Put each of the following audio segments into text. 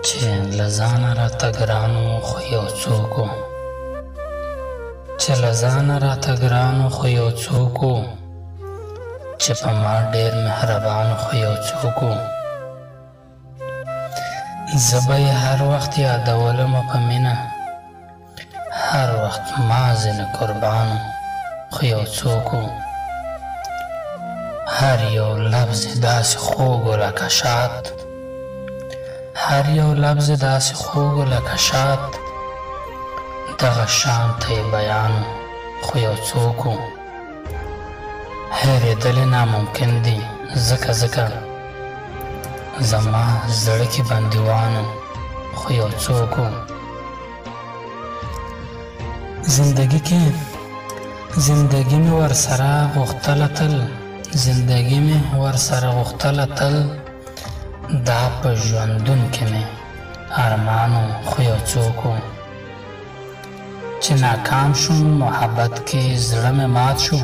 چې له ځانه راته ګرانو خو یو څوک و چې له ځانه راته ګرانو خو یو څوک و چې په ما ډېر مهربان خو یو څوک و زه به یې هر وخت یادولمه په مینه هر وخت ما ځینې قربانو خو یو څوک و هر یو لفظ داسې خوږ و لکه شات هر یو لفظ داسې خوږ و لکه شات دغه شان ته یې بیان خو یو څوک و هېرېدل یې ناممکن دي ځکه زما زړه کې بندیوان خو یو څوک و زندګي مې ورسره غوښتله تل زندګي مې ورسره غوښتله تل دا په ژوندون کې مې ارمانو خو یو څوک و چې ناکام شم محبت کې زړه مې مات شو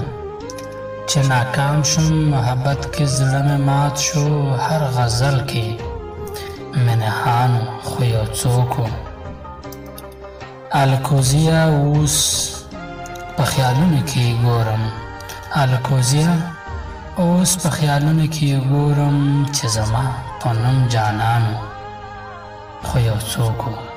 چې ناکام شم محبت کې زړه مې مات شو هر غزل کې مې نهانو خو یو څوک و الکوزیا اوس په خیالونو کې ګورم الکوزیا اوس په خیالونو کې ګورم چې زما په نوم جانانو خو یو څوک و